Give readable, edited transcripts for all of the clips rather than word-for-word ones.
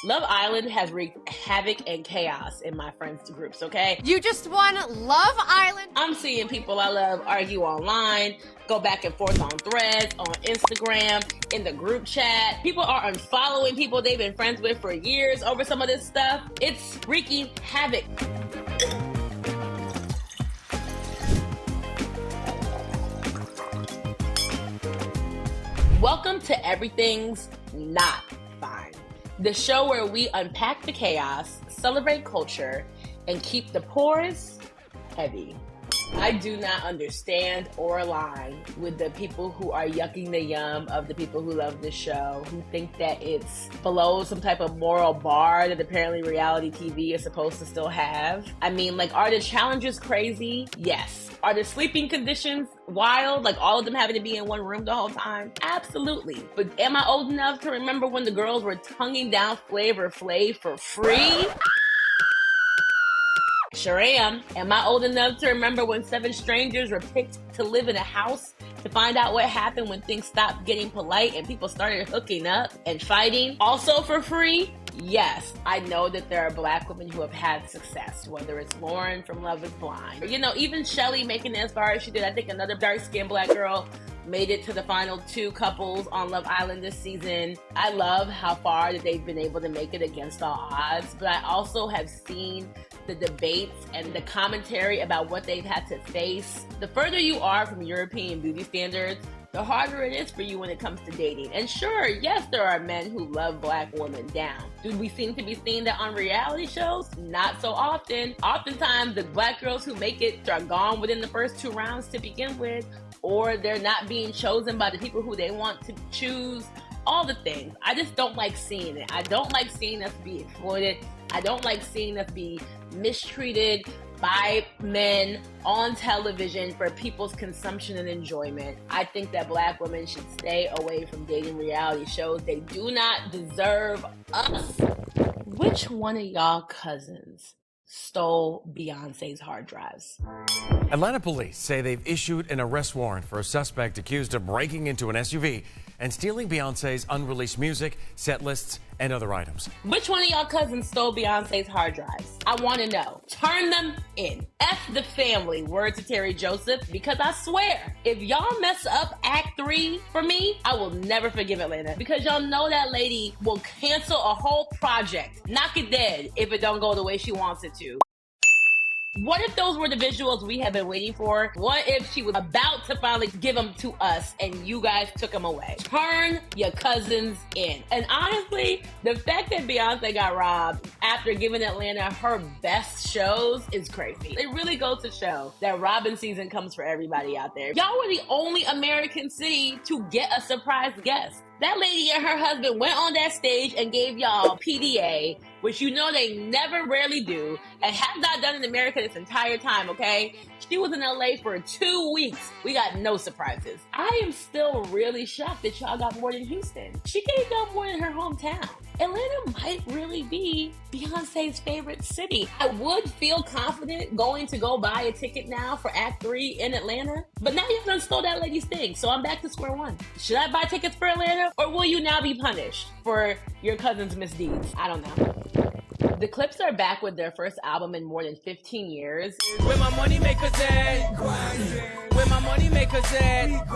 Love Island has wreaked havoc and chaos in my friends' groups, okay? You just won Love Island. I'm seeing people I love argue online, go back and forth on threads, on Instagram, in the group chat. People are unfollowing people they've been friends with for years over some of this stuff. It's wreaking havoc. Welcome to Everything's Not Fine, the show where we unpack the chaos, celebrate culture, and keep the pores heavy. I do not understand or align with the people who are yucking the yum of the people who love this show, who think that it's below some type of moral bar that apparently reality TV is supposed to still have. I mean, like, are the challenges crazy? Yes. Are the sleeping conditions wild? Like all of them having to be in one room the whole time? Absolutely. But am I old enough to remember when the girls were tonguing down Flavor Flav for free? Sure am. Am I old enough to remember when 7 strangers were picked to live in a house to find out what happened when things stopped getting polite and people started hooking up and fighting? Also for free? Yes, I know that there are Black women who have had success, whether it's Lauren from Love is Blind, or, you know, even Shelly making it as far as she did. I think another dark-skinned Black girl made it to the final 2 couples on Love Island this season. I love how far that they've been able to make it against all odds, but I also have seen the debates and the commentary about what they've had to face. The further you are from European beauty standards, the harder it is for you when it comes to dating. And sure, yes, there are men who love Black women down. Do we seem to be seeing that on reality shows? Not so often. Oftentimes, the Black girls who make it are gone within the first 2 rounds to begin with, or they're not being chosen by the people who they want to choose. All the things. I just don't like seeing it. I don't like seeing us be exploited. I don't like seeing us be mistreated by men on television for people's consumption and enjoyment. I think that Black women should stay away from dating reality shows. They do not deserve us. Which one of y'all cousins stole Beyonce's hard drives? Atlanta police say they've issued an arrest warrant for a suspect accused of breaking into an SUV and stealing Beyonce's unreleased music, set lists, and other items. Which one of y'all cousins stole Beyonce's hard drives? I want to know. Turn them in. F the family, word to Terry Joseph, because I swear, if y'all mess up Act 3 for me, I will never forgive Atlanta, because y'all know that lady will cancel a whole project, knock it dead, if it don't go the way she wants it to. What if those were the visuals we have been waiting for? What if she was about to finally give them to us and you guys took them away? Turn your cousins in. And honestly, the fact that Beyonce got robbed after giving Atlanta her best shows is crazy. It really goes to show that robbing season comes for everybody out there. Y'all were the only American city to get a surprise guest. That lady and her husband went on that stage and gave y'all PDA, which you know they never rarely do, and have not done in America this entire time, okay? She was in LA for 2 weeks. We got no surprises. I am still really shocked that y'all got more than Houston. She gave y'all more than her hometown. Atlanta might really be Beyonce's favorite city. I would feel confident going to go buy a ticket now for Act 3 in Atlanta, but now y'all done stole that lady's thing, so I'm back to square one. Should I buy tickets for Atlanta, or will you now be punished for your cousin's misdeeds? I don't know. The Clips are back with their first album in more than 15 years. Where my money makers at? Where my money makers at?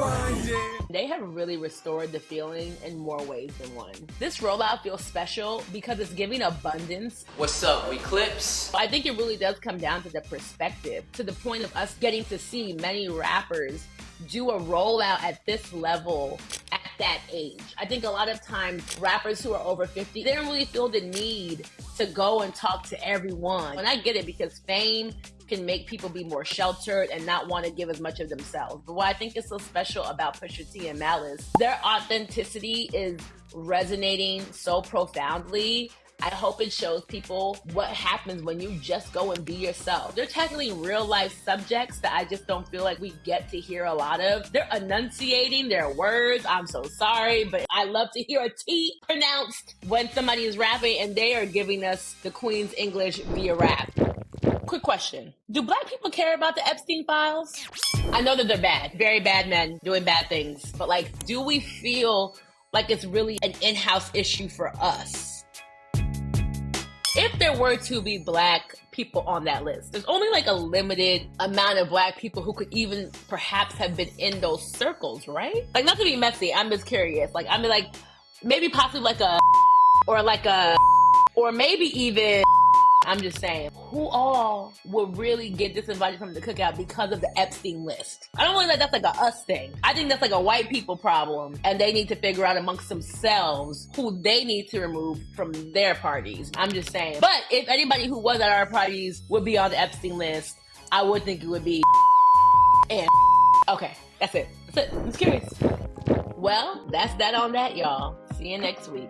They have really restored the feeling in more ways than one. This rollout feels special because it's giving abundance. What's up, we Clips? I think it really does come down to the perspective, to the point of us getting to see many rappers do a rollout at this level at that age. I think a lot of times rappers who are over 50, they don't really feel the need to go and talk to everyone. And I get it, because fame can make people be more sheltered and not want to give as much of themselves. But what I think is so special about Pusha T and Malice, their authenticity is resonating so profoundly. I hope it shows people what happens when you just go and be yourself. They're tackling real life subjects that I just don't feel like we get to hear a lot of. They're enunciating their words. I'm so sorry, but I love to hear a T pronounced when somebody is rapping, and they are giving us the Queen's English via rap. Quick question. Do Black people care about the Epstein files? I know that they're bad, very bad men doing bad things, but like, do we feel like it's really an in-house issue for us? If there were to be black people on that list, there's only like a limited amount of black people who could even perhaps have been in those circles, right? Like, not to be messy, I'm just curious. Like, I mean, like, maybe possibly like a, or maybe even, I'm just saying, who all would really get disinvited from the cookout because of the Epstein list? I don't really think that's like a us thing. I think that's like a white people problem, and they need to figure out amongst themselves who they need to remove from their parties. I'm just saying. But if anybody who was at our parties would be on the Epstein list, I would think it would be and okay, that's it. I'm just curious. Well, that's that on that, y'all. See you next week.